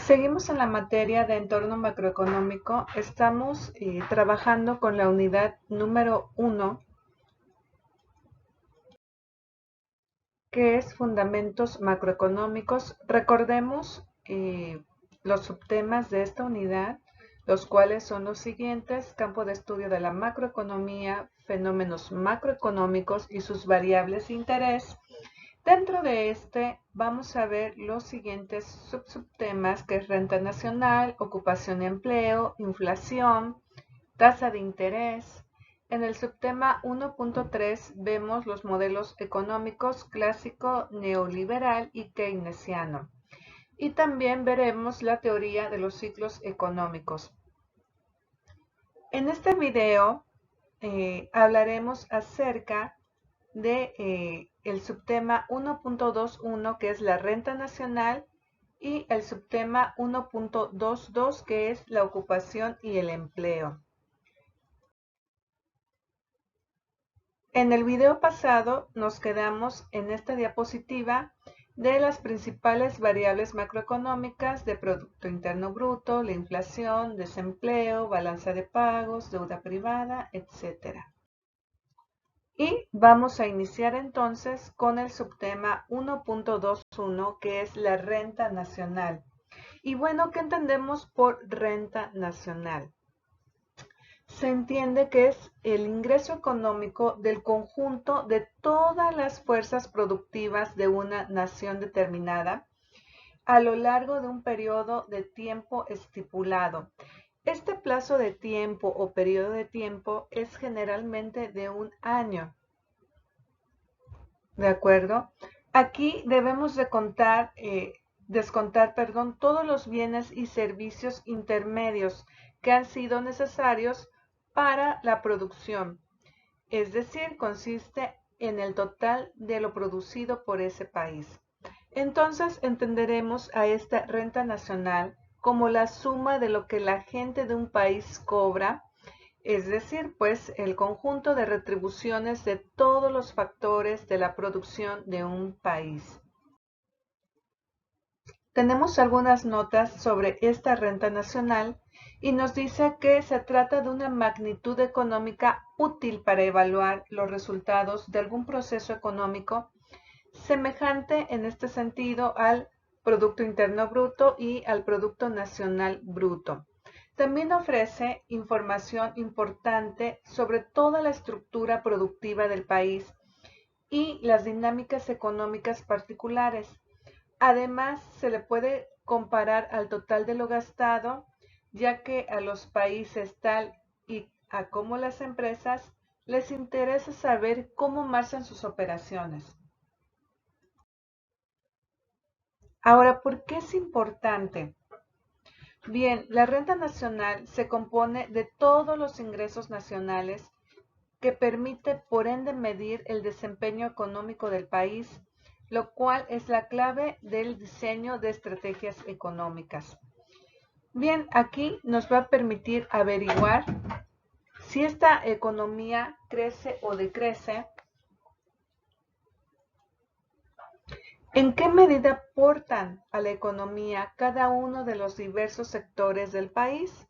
Seguimos en la materia de entorno macroeconómico. Estamos trabajando con la unidad número 1, que es fundamentos macroeconómicos. Recordemos los subtemas de esta unidad, los cuales son los siguientes: campo de estudio de la macroeconomía, fenómenos macroeconómicos y sus variables de interés. Dentro de este vamos a ver los siguientes subtemas, que es renta nacional, ocupación y empleo, inflación, tasa de interés. En el subtema 1.3 vemos los modelos económicos clásico, neoliberal y keynesiano. Y también veremos la teoría de los ciclos económicos. En este video hablaremos acerca de el subtema 1.21, que es la renta nacional, y el subtema 1.22, que es la ocupación y el empleo. En el video pasado nos quedamos en esta diapositiva de las principales variables macroeconómicas de Producto Interno Bruto, la inflación, desempleo, balanza de pagos, deuda privada, etc. Y vamos a iniciar entonces con el subtema 1.21, que es la renta nacional. Y bueno, ¿qué entendemos por renta nacional? Se entiende que es el ingreso económico del conjunto de todas las fuerzas productivas de una nación determinada a lo largo de un periodo de tiempo estipulado. Este plazo de tiempo o periodo de tiempo es generalmente de un año. ¿De acuerdo? Aquí debemos descontar todos los bienes y servicios intermedios que han sido necesarios para la producción. Es decir, consiste en el total de lo producido por ese país. Entonces entenderemos a esta renta nacional como la suma de lo que la gente de un país cobra, es decir, pues el conjunto de retribuciones de todos los factores de la producción de un país. Tenemos algunas notas sobre esta renta nacional y nos dice que se trata de una magnitud económica útil para evaluar los resultados de algún proceso económico, semejante en este sentido al Producto Interno Bruto y al Producto Nacional Bruto. También ofrece información importante sobre toda la estructura productiva del país y las dinámicas económicas particulares. Además, se le puede comparar al total de lo gastado, ya que a los países tal y a como las empresas les interesa saber cómo marchan sus operaciones. Ahora, ¿por qué es importante? Bien, la renta nacional se compone de todos los ingresos nacionales que permite, por ende, medir el desempeño económico del país, lo cual es la clave del diseño de estrategias económicas. Bien, aquí nos va a permitir averiguar si esta economía crece o decrece, en qué medida aportan a la economía cada uno de los diversos sectores del país.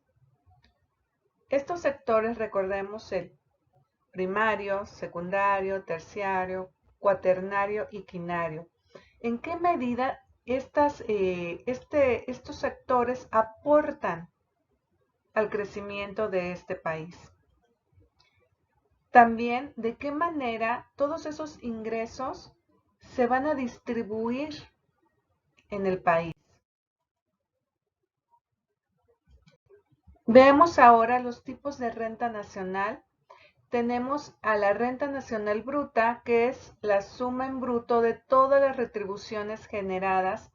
Estos sectores, recordemos, el primario, secundario, terciario, cuaternario y quinario. ¿En qué medida estos sectores aportan al crecimiento de este país? También, ¿de qué manera todos esos ingresos se van a distribuir en el país? Veamos ahora los tipos de renta nacional. Tenemos a la renta nacional bruta, que es la suma en bruto de todas las retribuciones generadas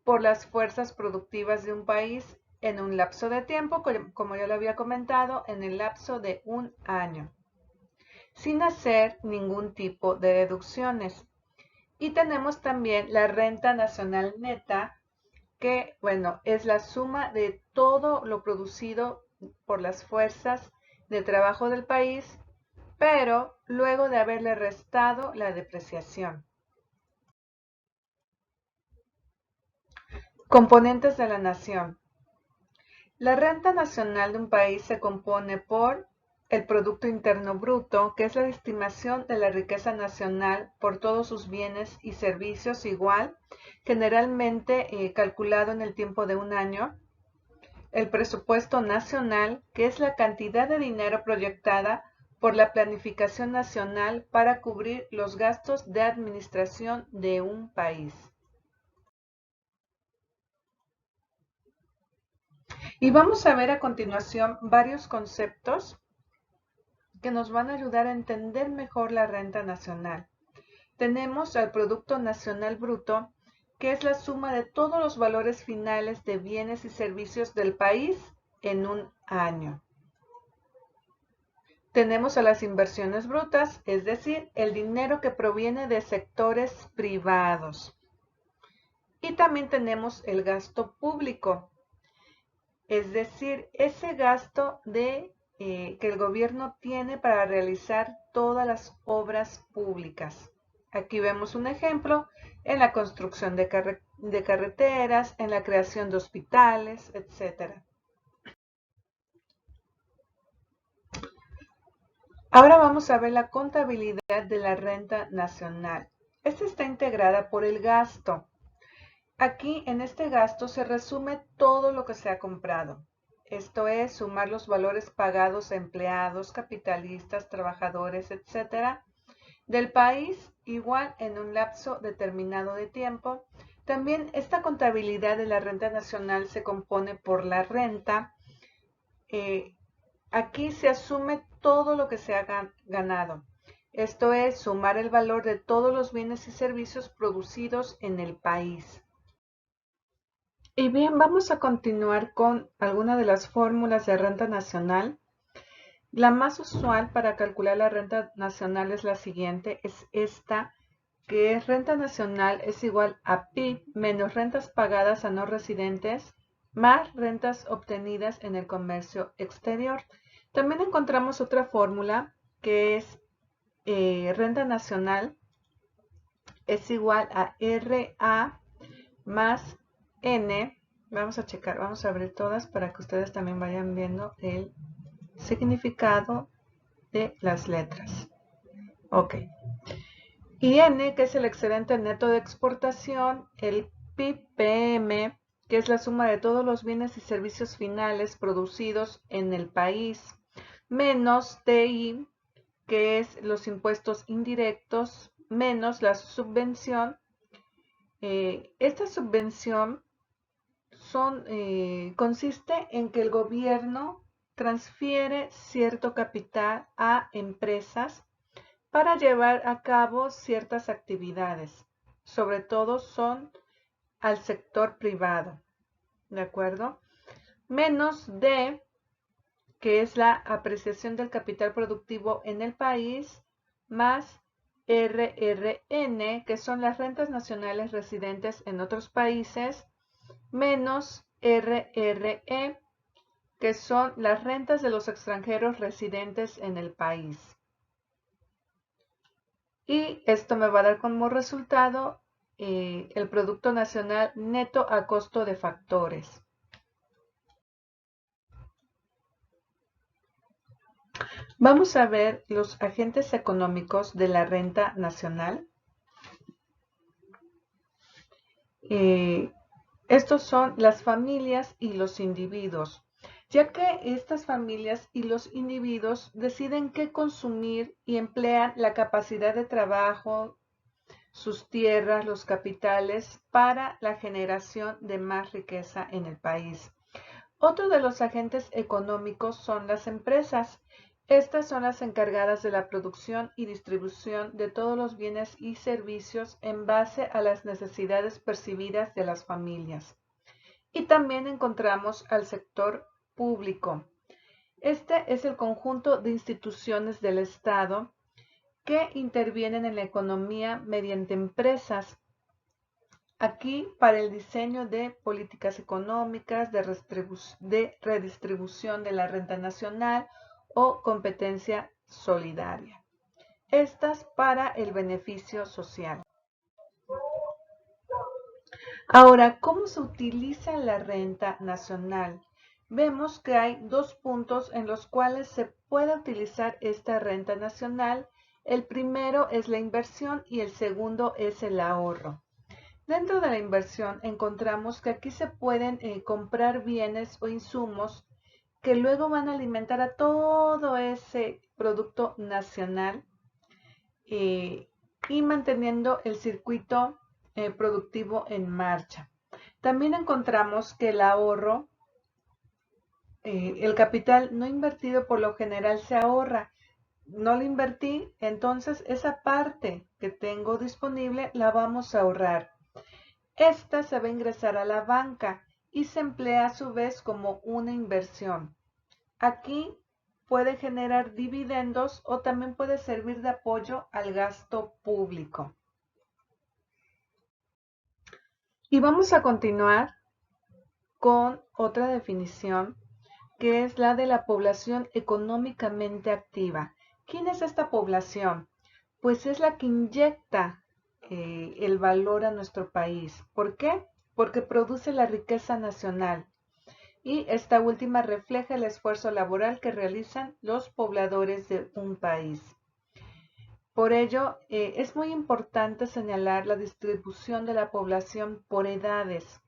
por las fuerzas productivas de un país en un lapso de tiempo, como ya lo había comentado, en el lapso de un año, sin hacer ningún tipo de deducciones. Y tenemos también la renta nacional neta, que, bueno, es la suma de todo lo producido por las fuerzas de trabajo del país, pero luego de haberle restado la depreciación. Componentes de la nación. La renta nacional de un país se compone por el Producto Interno Bruto, que es la estimación de la riqueza nacional por todos sus bienes y servicios igual, generalmente calculado en el tiempo de un año. El presupuesto nacional, que es la cantidad de dinero proyectada por la planificación nacional para cubrir los gastos de administración de un país. Y vamos a ver a continuación varios conceptos que nos van a ayudar a entender mejor la renta nacional. Tenemos al Producto Nacional Bruto, que es la suma de todos los valores finales de bienes y servicios del país en un año. Tenemos a las inversiones brutas, es decir, el dinero que proviene de sectores privados. Y también tenemos el gasto público, es decir, ese gasto que el gobierno tiene para realizar todas las obras públicas. Aquí vemos un ejemplo en la construcción de carreteras, en la creación de hospitales, etc. Ahora vamos a ver la contabilidad de la renta nacional. Esta está integrada por el gasto. Aquí en este gasto se resume todo lo que se ha comprado. Esto es sumar los valores pagados a empleados, capitalistas, trabajadores, etc. del país, igual en un lapso determinado de tiempo. También esta contabilidad de la renta nacional se compone por la renta. Aquí se asume todo lo que se ha ganado. Esto es sumar el valor de todos los bienes y servicios producidos en el país. Y bien, vamos a continuar con algunas de las fórmulas de renta nacional. La más usual para calcular la renta nacional es la siguiente, es esta, que es renta nacional es igual a PIB menos rentas pagadas a no residentes más rentas obtenidas en el comercio exterior. También encontramos otra fórmula que es renta nacional es igual a RA más N. Vamos a checar, vamos a abrir todas para que ustedes también vayan viendo el significado de las letras. Ok. Y N, que es el excedente neto de exportación, el PIB-PM, que es la suma de todos los bienes y servicios finales producidos en el país, menos TI, que es los impuestos indirectos, menos la subvención. Esta subvención consiste en que el gobierno transfiere cierto capital a empresas para llevar a cabo ciertas actividades. Sobre todo son al sector privado, ¿de acuerdo? Menos D, que es la apreciación del capital productivo en el país, más RRN, que son las rentas nacionales residentes en otros países, menos RRE, que son las rentas de los extranjeros residentes en el país. Y esto me va a dar como resultado el Producto Nacional Neto a costo de factores. Vamos a ver los agentes económicos de la renta nacional. Estos son las familias y los individuos, ya que estas familias y los individuos deciden qué consumir y emplean la capacidad de trabajo, sus tierras, los capitales, para la generación de más riqueza en el país. Otro de los agentes económicos son las empresas. Estas son las encargadas de la producción y distribución de todos los bienes y servicios en base a las necesidades percibidas de las familias. Y también encontramos al sector público. Este es el conjunto de instituciones del Estado que intervienen en la economía mediante empresas. Aquí para el diseño de políticas económicas, de redistribución de la renta nacional o competencia solidaria. Estas para el beneficio social. Ahora, ¿cómo se utiliza la renta nacional? Vemos que hay dos puntos en los cuales se puede utilizar esta renta nacional. El primero es la inversión y el segundo es el ahorro. Dentro de la inversión encontramos que aquí se pueden comprar bienes o insumos que luego van a alimentar a todo ese producto nacional eh, y manteniendo el circuito productivo en marcha. También encontramos que el ahorro, el capital no invertido por lo general se ahorra. No lo invertí, entonces esa parte que tengo disponible la vamos a ahorrar. Esta se va a ingresar a la banca y se emplea a su vez como una inversión. Aquí puede generar dividendos o también puede servir de apoyo al gasto público. Y vamos a continuar con otra definición que es la de la población económicamente activa. ¿Quién es esta población? Pues es la que inyecta el valor a nuestro país. ¿Por qué? Porque produce la riqueza nacional y esta última refleja el esfuerzo laboral que realizan los pobladores de un país. Por ello, es muy importante señalar la distribución de la población por edades.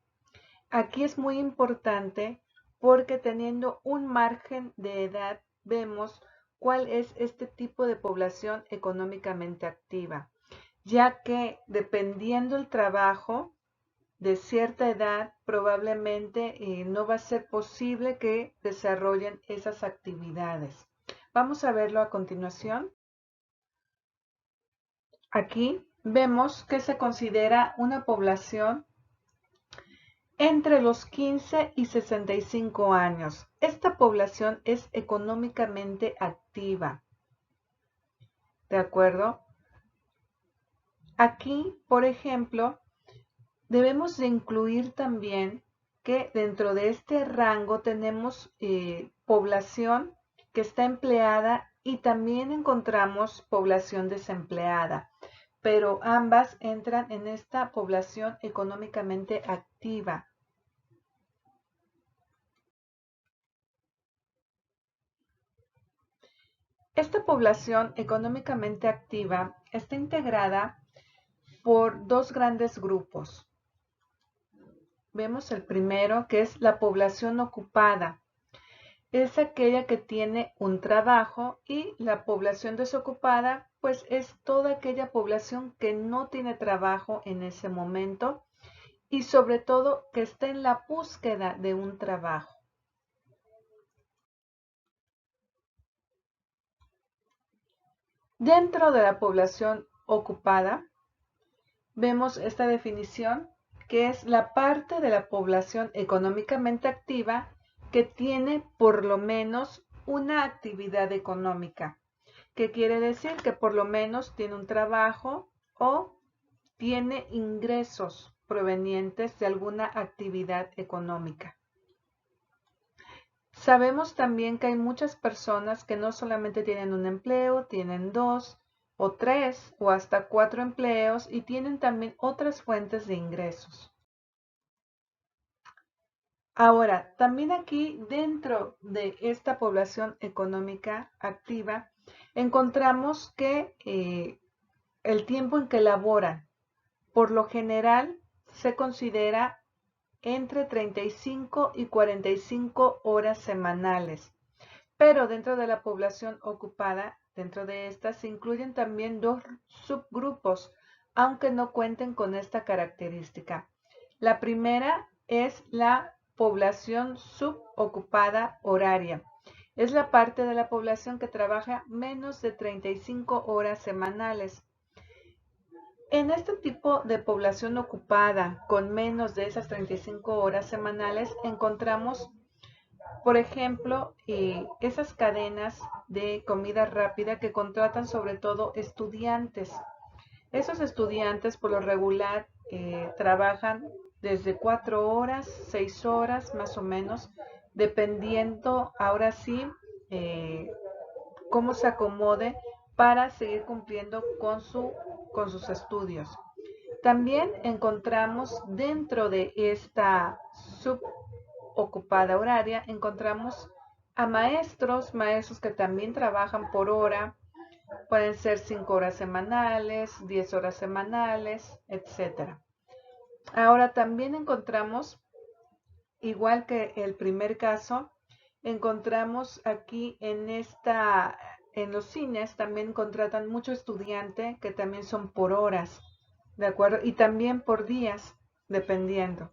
Aquí es muy importante porque teniendo un margen de edad vemos cuál es este tipo de población económicamente activa, ya que dependiendo el trabajo de cierta edad probablemente no va a ser posible que desarrollen esas actividades. Vamos a verlo a continuación. Aquí vemos que se considera una población entre los 15 y 65 años. Esta población es económicamente activa. ¿De acuerdo? Aquí, por ejemplo, debemos de incluir también que dentro de este rango tenemos población que está empleada y también encontramos población desempleada, pero ambas entran en esta población económicamente activa. Esta población económicamente activa está integrada por dos grandes grupos. Vemos el primero, que es la población ocupada. Es aquella que tiene un trabajo y la población desocupada, pues es toda aquella población que no tiene trabajo en ese momento y sobre todo que está en la búsqueda de un trabajo. Dentro de la población ocupada, vemos esta definición que es la parte de la población económicamente activa que tiene por lo menos una actividad económica. ¿Qué quiere decir? Que por lo menos tiene un trabajo o tiene ingresos provenientes de alguna actividad económica. Sabemos también que hay muchas personas que no solamente tienen un empleo, tienen dos o tres o hasta cuatro empleos y tienen también otras fuentes de ingresos. Ahora, también aquí dentro de esta población económica activa, encontramos que el tiempo en que laboran, por lo general, se considera entre 35 y 45 horas semanales. Pero dentro de la población ocupada, dentro de estas se incluyen también dos subgrupos, aunque no cuenten con esta característica. La primera es la población subocupada horaria. Es la parte de la población que trabaja menos de 35 horas semanales. En este tipo de población ocupada con menos de esas 35 horas semanales encontramos, por ejemplo, esas cadenas de comida rápida que contratan sobre todo estudiantes. Esos estudiantes por lo regular trabajan desde 4 horas, 6 horas más o menos, dependiendo ahora sí cómo se acomode para seguir cumpliendo con sus estudios. También encontramos dentro de esta subocupada horaria, encontramos a maestros que también trabajan por hora, pueden ser 5 horas semanales, 10 horas semanales, etc. Ahora también encontramos, igual que el primer caso, encontramos aquí en los cines también contratan mucho estudiante que también son por horas, ¿de acuerdo? Y también por días, dependiendo.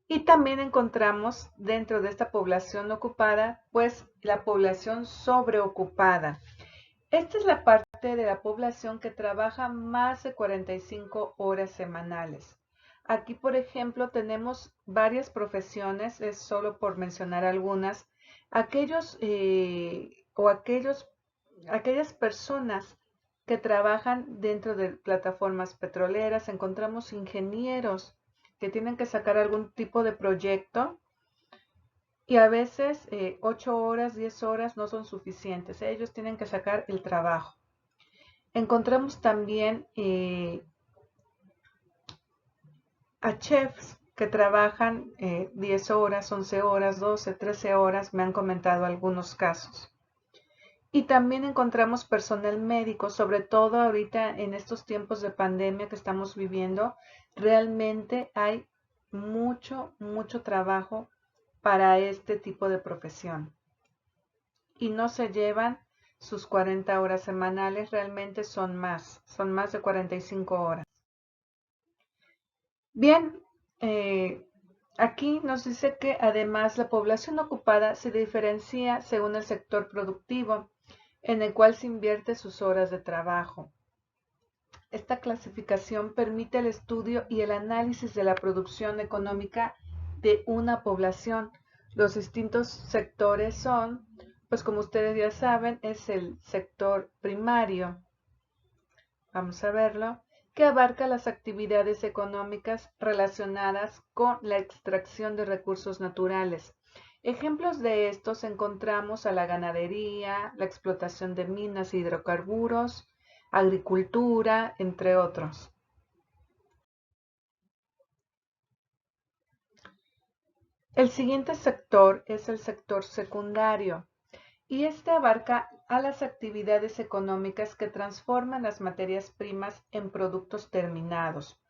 Y también encontramos dentro de esta población ocupada, pues la población sobreocupada. Esta es la parte de la población que trabaja más de 45 horas semanales. Aquí, por ejemplo, tenemos varias profesiones, es solo por mencionar algunas. Aquellas personas que trabajan dentro de plataformas petroleras, encontramos ingenieros que tienen que sacar algún tipo de proyecto y a veces 8 horas, 10 horas no son suficientes. Ellos tienen que sacar el trabajo. Encontramos también a chefs que trabajan 10 horas, 11 horas, 12, 13 horas, me han comentado algunos casos. Y también encontramos personal médico, sobre todo ahorita en estos tiempos de pandemia que estamos viviendo, realmente hay mucho trabajo para este tipo de profesión. Y no se llevan sus 40 horas semanales, realmente son más de 45 horas. Bien, aquí nos dice que además la población ocupada se diferencia según el sector productivo en el cual se invierte sus horas de trabajo. Esta clasificación permite el estudio y el análisis de la producción económica de una población. Los distintos sectores son, pues como ustedes ya saben, es el sector primario. Vamos a verlo, que abarca las actividades económicas relacionadas con la extracción de recursos naturales. Ejemplos de estos encontramos a la ganadería, la explotación de minas e hidrocarburos, agricultura, entre otros. El siguiente sector es el sector secundario y este abarca a las actividades económicas que transforman las materias primas en productos terminados,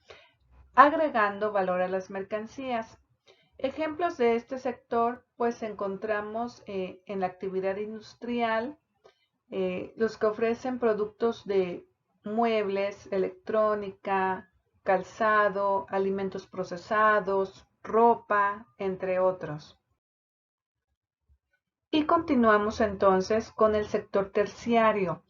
agregando valor a las mercancías. Ejemplos de este sector, pues encontramos en la actividad industrial, los que ofrecen productos de muebles, electrónica, calzado, alimentos procesados, ropa, entre otros. Y continuamos entonces con el sector terciario.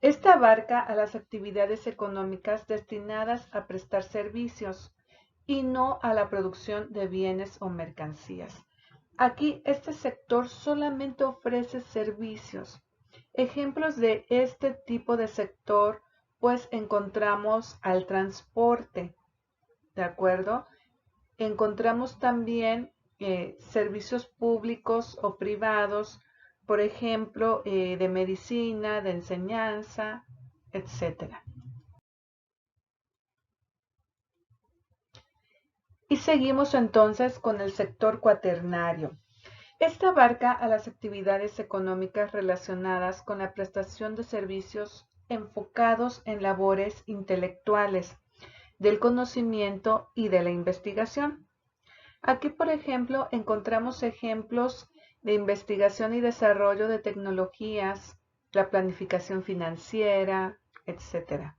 Este abarca a las actividades económicas destinadas a prestar servicios y no a la producción de bienes o mercancías. Aquí este sector solamente ofrece servicios. Ejemplos de este tipo de sector, pues encontramos al transporte, ¿de acuerdo? Encontramos también servicios públicos o privados, por ejemplo, de medicina, de enseñanza, etc. Y seguimos entonces con el sector cuaternario. Este abarca a las actividades económicas relacionadas con la prestación de servicios enfocados en labores intelectuales, del conocimiento y de la investigación. Aquí, por ejemplo, encontramos ejemplos de investigación y desarrollo de tecnologías, la planificación financiera, etc.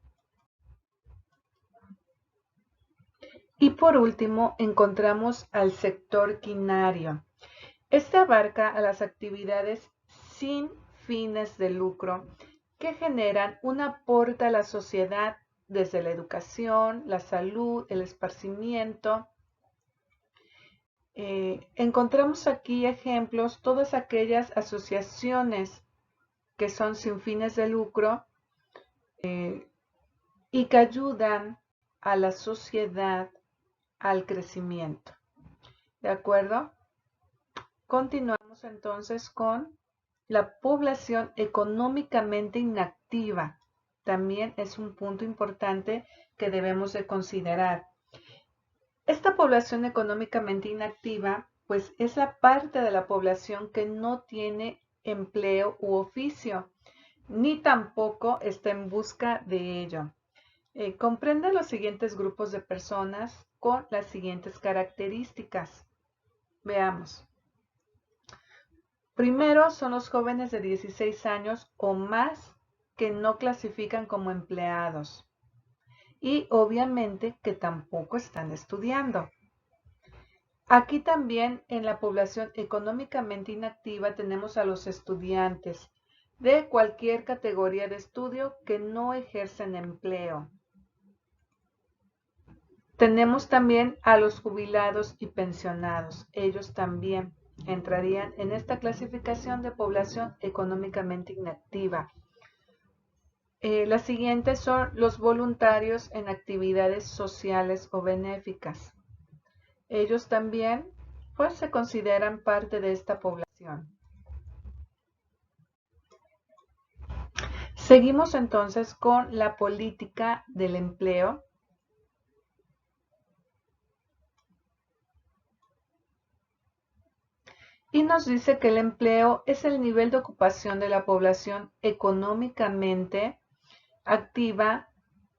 Y por último, encontramos al sector quinario. Este abarca a las actividades sin fines de lucro que generan un aporte a la sociedad desde la educación, la salud, el esparcimiento. Encontramos aquí ejemplos, todas aquellas asociaciones que son sin fines de lucro y que ayudan a la sociedad al crecimiento. ¿De acuerdo? Continuamos entonces con la población económicamente inactiva. también es un punto importante que debemos de considerar. Esta población económicamente inactiva, pues es la parte de la población que no tiene empleo u oficio, ni tampoco está en busca de ello. Comprende los siguientes grupos de personas con las siguientes características. Veamos. Primero son los jóvenes de 16 años o más que no clasifican como empleados y obviamente que tampoco están estudiando. Aquí también en la población económicamente inactiva tenemos a los estudiantes de cualquier categoría de estudio que no ejercen empleo. Tenemos también a los jubilados y pensionados. Ellos también entrarían en esta clasificación de población económicamente inactiva. Las siguientes son los voluntarios en actividades sociales o benéficas. Ellos también, pues, se consideran parte de esta población. Seguimos entonces con la política del empleo. Y nos dice que el empleo es el nivel de ocupación de la población económicamente activa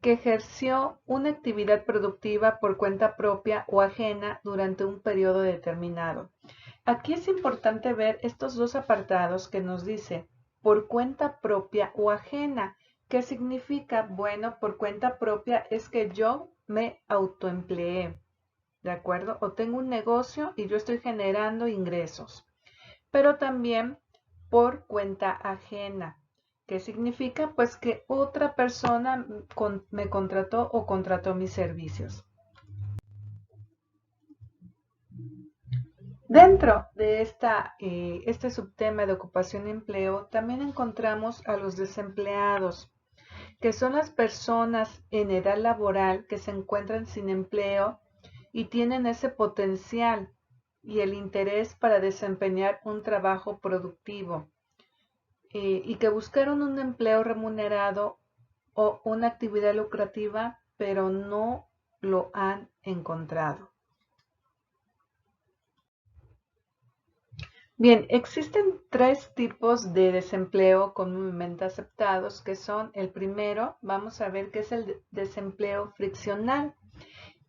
que ejerció una actividad productiva por cuenta propia o ajena durante un periodo determinado. Aquí es importante ver estos dos apartados que nos dice por cuenta propia o ajena. ¿Qué significa? Bueno, por cuenta propia es que yo me autoempleé, ¿de acuerdo? O tengo un negocio y yo estoy generando ingresos. Pero también por cuenta ajena. ¿Qué significa? Pues que otra persona me contrató o contrató mis servicios. Dentro de este subtema de ocupación y empleo, también encontramos a los desempleados, que son las personas en edad laboral que se encuentran sin empleo y tienen ese potencial y el interés para desempeñar un trabajo productivo y que buscaron un empleo remunerado o una actividad lucrativa, pero no lo han encontrado. Bien, existen tres tipos de desempleo comúnmente aceptados, que son el primero, vamos a ver que es el desempleo friccional.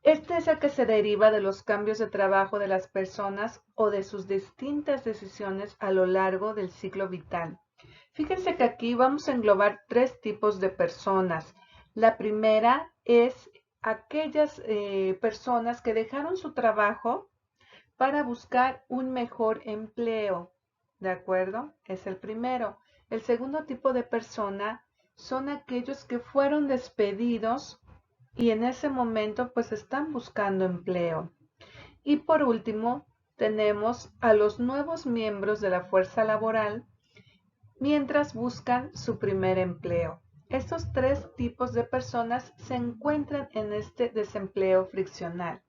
Este es el que se deriva de los cambios de trabajo de las personas o de sus distintas decisiones a lo largo del ciclo vital. Fíjense que aquí vamos a englobar tres tipos de personas. La primera es aquellas personas que dejaron su trabajo para buscar un mejor empleo, ¿de acuerdo? Es el primero. El segundo tipo de persona son aquellos que fueron despedidos y en ese momento pues están buscando empleo. Y por último, tenemos a los nuevos miembros de la fuerza laboral mientras buscan su primer empleo. Estos tres tipos de personas se encuentran en este desempleo friccional.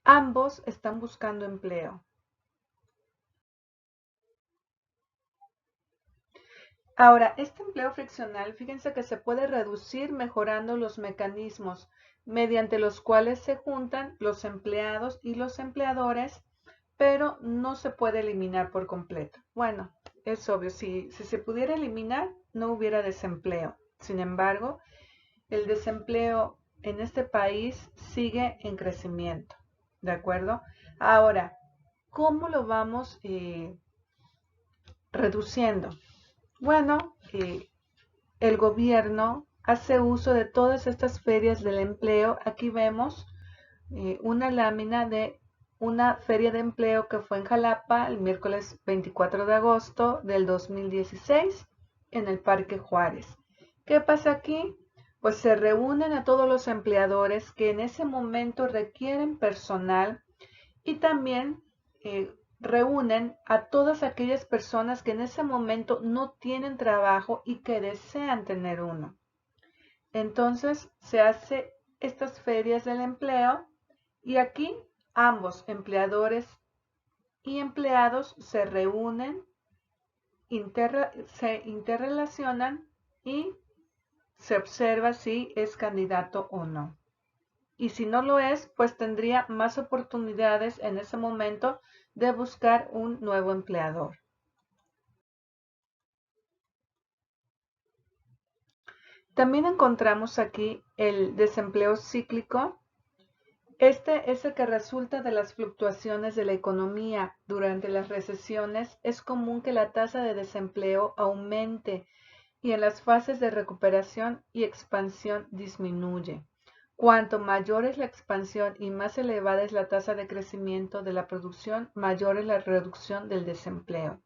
Ambos están buscando empleo. Ahora, este empleo friccional, fíjense que se puede reducir mejorando los mecanismos mediante los cuales se juntan los empleados y los empleadores, pero no se puede eliminar por completo. Bueno, es obvio, si se pudiera eliminar, no hubiera desempleo. Sin embargo, el desempleo en este país sigue en crecimiento, ¿de acuerdo? Ahora, ¿cómo lo vamos reduciendo? Bueno, el gobierno hace uso de todas estas ferias del empleo. Aquí vemos una lámina de una feria de empleo que fue en Jalapa el miércoles 24 de agosto del 2016 en el Parque Juárez. ¿Qué pasa aquí? Pues se reúnen a todos los empleadores que en ese momento requieren personal y también reúnen a todas aquellas personas que en ese momento no tienen trabajo y que desean tener uno. Entonces se hace estas ferias del empleo y aquí ambos empleadores y empleados se reúnen, se interrelacionan y se observa si es candidato o no. Y si no lo es, pues tendría más oportunidades en ese momento de buscar un nuevo empleador. También encontramos aquí el desempleo cíclico. Este es el que resulta de las fluctuaciones de la economía. Durante las recesiones es común que la tasa de desempleo aumente y en las fases de recuperación y expansión disminuye. Cuanto mayor es la expansión y más elevada es la tasa de crecimiento de la producción, mayor es la reducción del desempleo.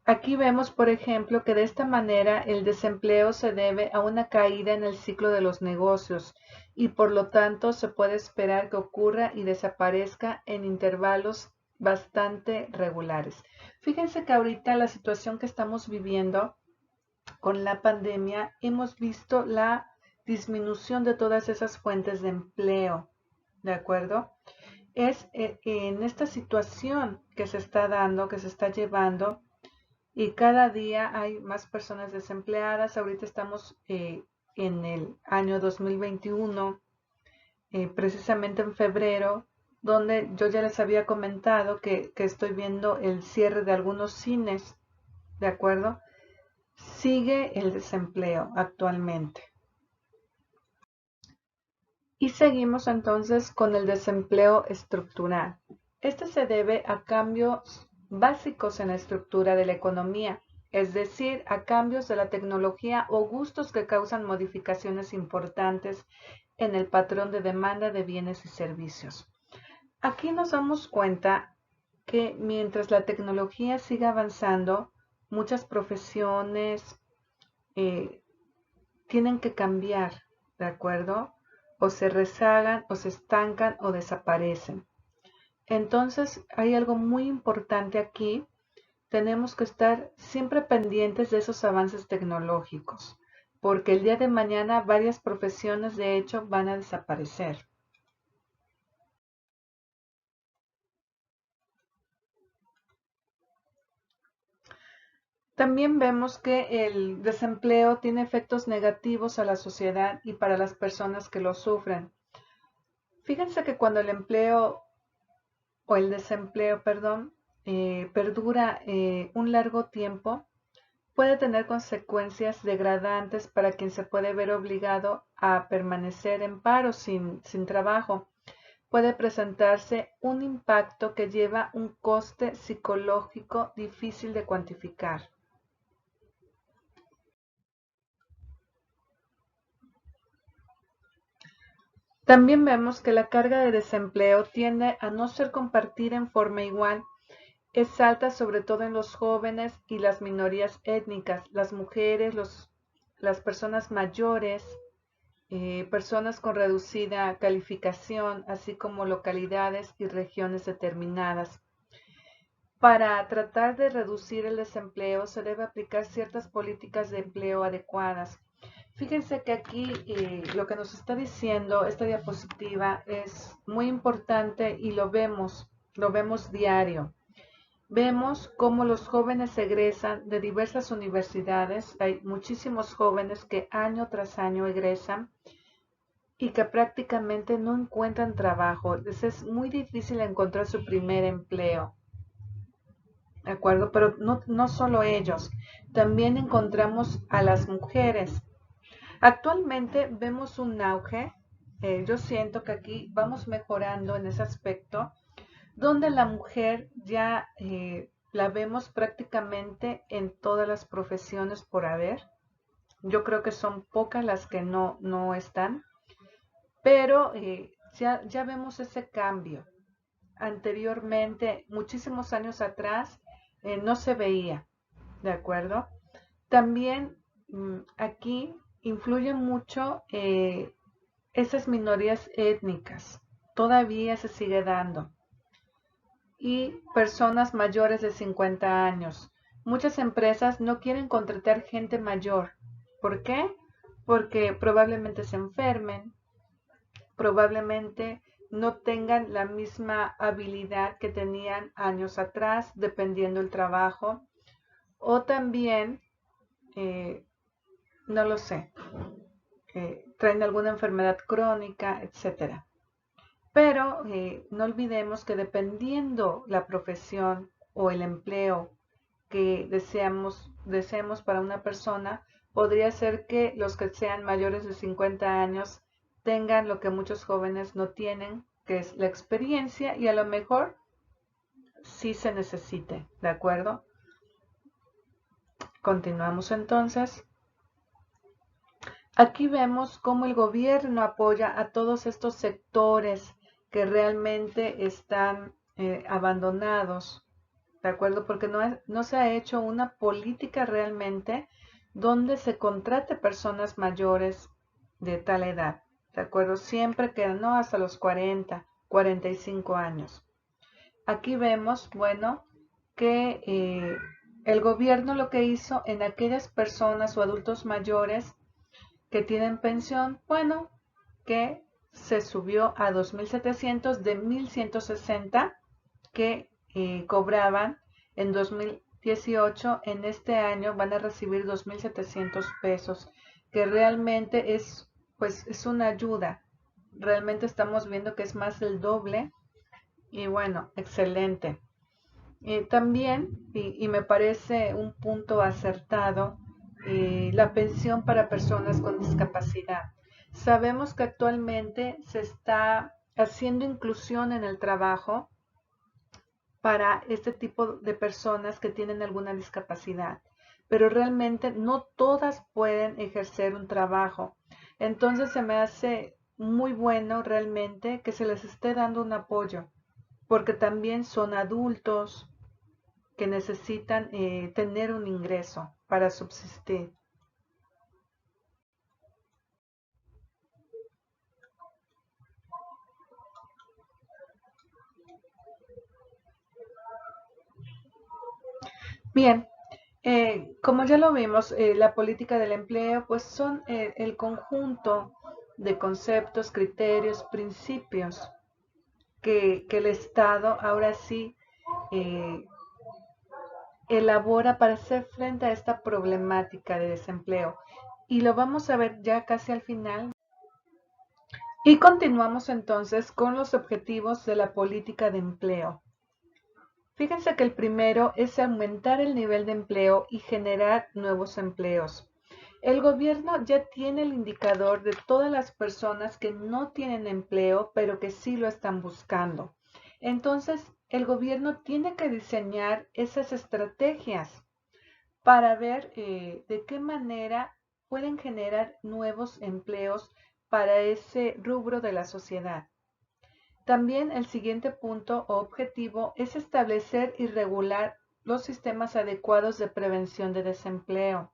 Aquí vemos, por ejemplo, que de esta manera el desempleo se debe a una caída en el ciclo de los negocios y por lo tanto se puede esperar que ocurra y desaparezca en intervalos bastante regulares. Fíjense que ahorita la situación que estamos viviendo con la pandemia hemos visto la disminución de todas esas fuentes de empleo, ¿de acuerdo? Es en esta situación que se está dando, que se está llevando, y cada día hay más personas desempleadas. Ahorita estamos en el año 2021, precisamente en febrero, donde yo ya les había comentado que estoy viendo el cierre de algunos cines, ¿de acuerdo? Sigue el desempleo actualmente. Y seguimos entonces con el desempleo estructural. Este se debe a cambios básicos en la estructura de la economía, es decir, a cambios de la tecnología o gustos que causan modificaciones importantes en el patrón de demanda de bienes y servicios. Aquí nos damos cuenta que mientras la tecnología siga avanzando, muchas profesiones tienen que cambiar, ¿de acuerdo? O se rezagan, o se estancan, o desaparecen. Entonces, hay algo muy importante aquí. Tenemos que estar siempre pendientes de esos avances tecnológicos, porque el día de mañana varias profesiones, de hecho, van a desaparecer. También vemos que el desempleo tiene efectos negativos a la sociedad y para las personas que lo sufren. Fíjense que cuando el empleo o el desempleo, perdón, perdura un largo tiempo, puede tener consecuencias degradantes para quien se puede ver obligado a permanecer en paro sin trabajo. Puede presentarse un impacto que lleva un coste psicológico difícil de cuantificar. También vemos que la carga de desempleo tiende a no ser compartida en forma igual. Es alta sobre todo en los jóvenes y las minorías étnicas, las mujeres, las personas mayores, personas con reducida calificación, así como localidades y regiones determinadas. Para tratar de reducir el desempleo se debe aplicar ciertas políticas de empleo adecuadas. Fíjense que aquí lo que nos está diciendo esta diapositiva es muy importante y lo vemos diario. Vemos cómo los jóvenes egresan de diversas universidades. Hay muchísimos jóvenes que año tras año egresan y que prácticamente no encuentran trabajo. Les es muy difícil encontrar su primer empleo. ¿De acuerdo? Pero no solo ellos. También encontramos a las mujeres. Actualmente vemos un auge. Yo siento que aquí vamos mejorando en ese aspecto donde la mujer ya la vemos prácticamente en todas las profesiones por haber. Yo creo que son pocas las que no están, pero ya vemos ese cambio. Anteriormente, muchísimos años atrás, no se veía, ¿de acuerdo? También aquí influyen mucho esas minorías étnicas. Todavía se sigue dando y personas mayores de 50 años. Muchas empresas no quieren contratar gente mayor. ¿Por qué? Porque probablemente se enfermen, probablemente no tengan la misma habilidad que tenían años atrás, dependiendo del trabajo, o también no lo sé, traen alguna enfermedad crónica, etcétera. Pero no olvidemos que dependiendo la profesión o el empleo que deseemos para una persona, podría ser que los que sean mayores de 50 años tengan lo que muchos jóvenes no tienen, que es la experiencia, y a lo mejor sí se necesite, ¿de acuerdo? Continuamos entonces. Aquí vemos cómo el gobierno apoya a todos estos sectores que realmente están abandonados, ¿de acuerdo? Porque no se ha hecho una política realmente donde se contrate personas mayores de tal edad, ¿de acuerdo? Siempre que no hasta los 40, 45 años. Aquí vemos, bueno, que el gobierno lo que hizo en aquellas personas o adultos mayores que tienen pensión, bueno, que se subió a 2.700 de 1.160 que cobraban en 2018. En este año van a recibir 2.700 pesos, que realmente pues, es una ayuda. Realmente estamos viendo que es más del doble y bueno, excelente. También, y me parece un punto acertado, la pensión para personas con discapacidad. Sabemos que actualmente se está haciendo inclusión en el trabajo para este tipo de personas que tienen alguna discapacidad, pero realmente no todas pueden ejercer un trabajo. Entonces se me hace muy bueno realmente que se les esté dando un apoyo, porque también son adultos que necesitan tener un ingreso para subsistir. Bien, como ya lo vimos, la política del empleo pues son el conjunto de conceptos, criterios, principios que el Estado ahora sí eh, elabora para hacer frente a esta problemática de desempleo. Y lo vamos a ver ya casi al final. Y continuamos entonces con los objetivos de la política de empleo. Fíjense que el primero es aumentar el nivel de empleo y generar nuevos empleos. El gobierno ya tiene el indicador de todas las personas que no tienen empleo, pero que sí lo están buscando. Entonces, el gobierno tiene que diseñar esas estrategias para ver de qué manera pueden generar nuevos empleos para ese rubro de la sociedad. También el siguiente punto o objetivo es establecer y regular los sistemas adecuados de prevención de desempleo.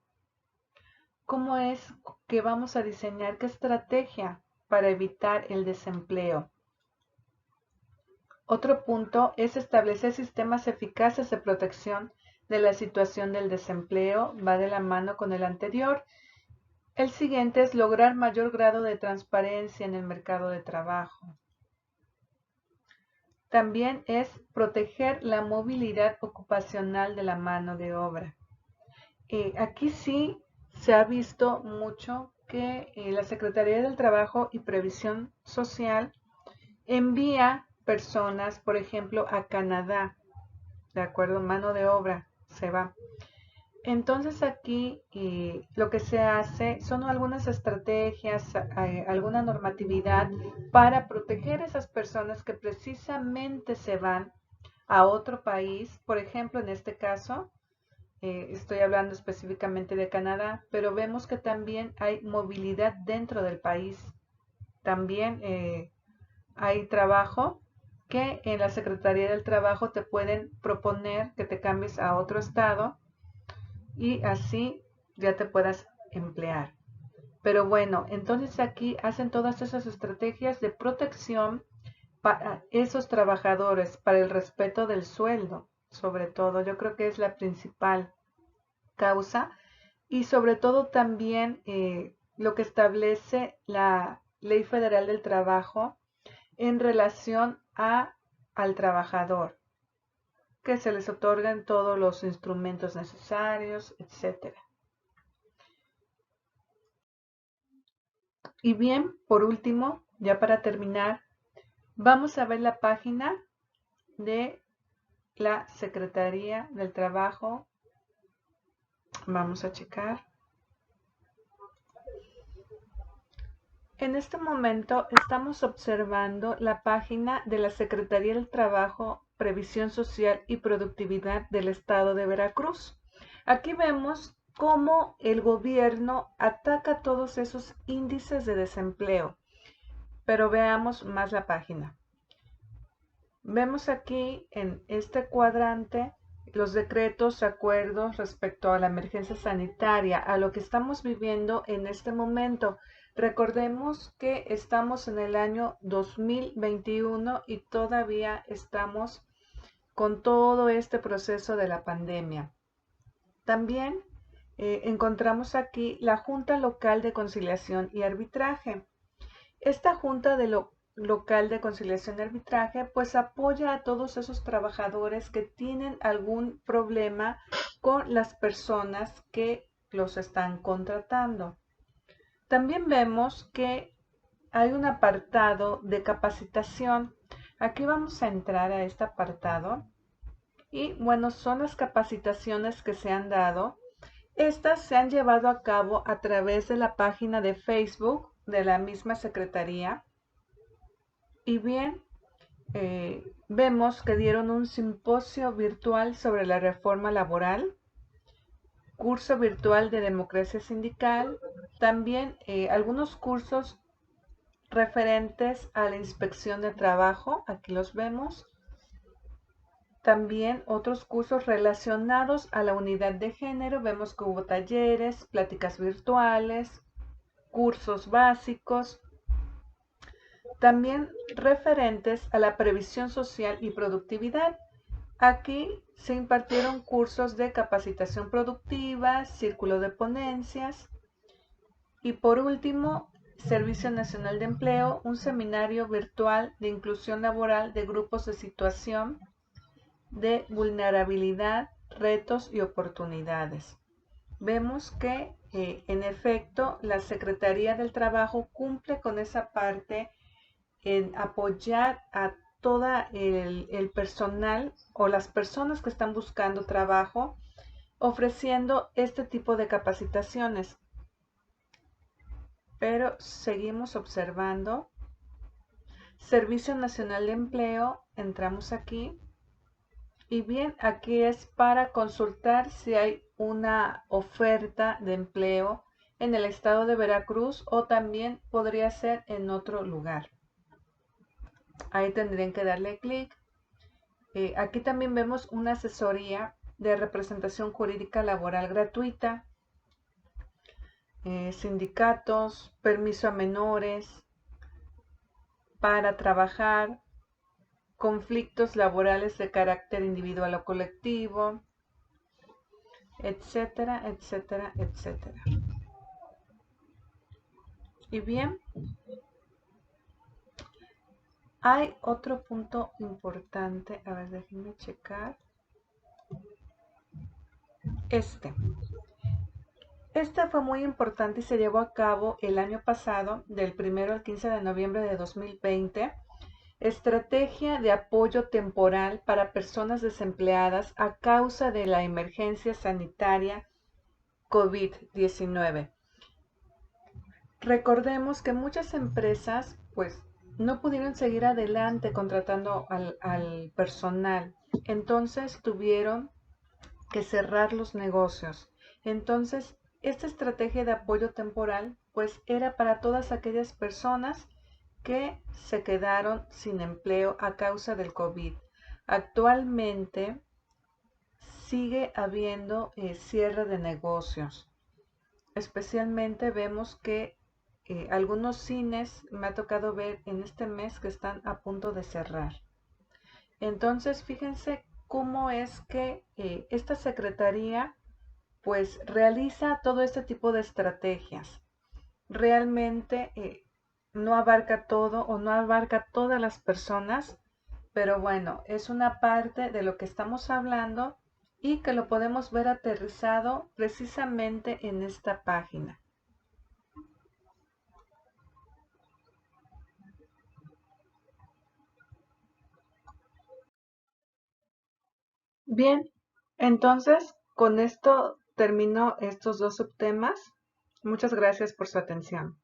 ¿Cómo es que vamos a diseñar qué estrategia para evitar el desempleo? Otro punto es establecer sistemas eficaces de protección de la situación del desempleo, va de la mano con el anterior. El siguiente es lograr mayor grado de transparencia en el mercado de trabajo. También es proteger la movilidad ocupacional de la mano de obra. Aquí sí se ha visto mucho que la Secretaría del Trabajo y Previsión Social envía personas, por ejemplo, a Canadá, de acuerdo, mano de obra, se va. Entonces aquí lo que se hace son algunas estrategias, alguna normatividad para proteger a esas personas que precisamente se van a otro país. Por ejemplo, en este caso, estoy hablando específicamente de Canadá, pero vemos que también hay movilidad dentro del país. También hay trabajo que en la Secretaría del Trabajo te pueden proponer que te cambies a otro estado y así ya te puedas emplear. Pero bueno, entonces aquí hacen todas esas estrategias de protección para esos trabajadores, para el respeto del sueldo, sobre todo. Yo creo que es la principal causa y sobre todo también lo que establece la Ley Federal del Trabajo en relación al trabajador, que se les otorgan todos los instrumentos necesarios, etcétera. Y bien, por último, ya para terminar, vamos a ver la página de la Secretaría del Trabajo. Vamos a checar. En este momento estamos observando la página de la Secretaría del Trabajo, Previsión Social y Productividad del Estado de Veracruz. Aquí vemos cómo el gobierno ataca todos esos índices de desempleo. Pero veamos más la página. Vemos aquí en este cuadrante los decretos, acuerdos respecto a la emergencia sanitaria, a lo que estamos viviendo en este momento. Recordemos que estamos en el año 2021 y todavía estamos con todo este proceso de la pandemia. También encontramos aquí la Junta Local de Conciliación y Arbitraje. Esta Junta Local de Conciliación y Arbitraje pues apoya a todos esos trabajadores que tienen algún problema con las personas que los están contratando. También vemos que hay un apartado de capacitación. Aquí vamos a entrar a este apartado y bueno, son las capacitaciones que se han dado. Estas se han llevado a cabo a través de la página de Facebook de la misma Secretaría. Y bien, vemos que dieron un simposio virtual sobre la reforma laboral, curso virtual de democracia sindical, también algunos cursos referentes a la inspección de trabajo, aquí los vemos. También otros cursos relacionados a la unidad de género, vemos que hubo talleres, pláticas virtuales, cursos básicos, también referentes a la previsión social y productividad. Aquí se impartieron cursos de capacitación productiva, círculo de ponencias y por último, Servicio Nacional de Empleo, un seminario virtual de inclusión laboral de grupos de situación de vulnerabilidad, retos y oportunidades. Vemos que en efecto la Secretaría del Trabajo cumple con esa parte en apoyar a todo el personal o las personas que están buscando trabajo, ofreciendo este tipo de capacitaciones. Pero seguimos observando. Servicio Nacional de Empleo, entramos aquí. Y bien, aquí es para consultar si hay una oferta de empleo en el estado de Veracruz o también podría ser en otro lugar. Ahí tendrían que darle clic. Aquí también vemos una asesoría de representación jurídica laboral gratuita, sindicatos, permiso a menores, para trabajar, conflictos laborales de carácter individual o colectivo, etcétera, etcétera, etcétera. Y bien, hay otro punto importante. A ver, déjenme checar. Este fue muy importante y se llevó a cabo el año pasado, del 1 al 15 de noviembre de 2020. Estrategia de apoyo temporal para personas desempleadas a causa de la emergencia sanitaria COVID-19. Recordemos que muchas empresas pues no pudieron seguir adelante contratando al personal, entonces tuvieron que cerrar los negocios. Entonces, esta estrategia de apoyo temporal pues era para todas aquellas personas que se quedaron sin empleo a causa del COVID. Actualmente sigue habiendo cierre de negocios. Especialmente vemos que algunos cines me ha tocado ver en este mes que están a punto de cerrar. Entonces, fíjense cómo es que esta secretaría pues realiza todo este tipo de estrategias. Realmente no abarca todo o no abarca todas las personas, pero bueno, es una parte de lo que estamos hablando y que lo podemos ver aterrizado precisamente en esta página. Bien, entonces con esto termino estos dos subtemas. Muchas gracias por su atención.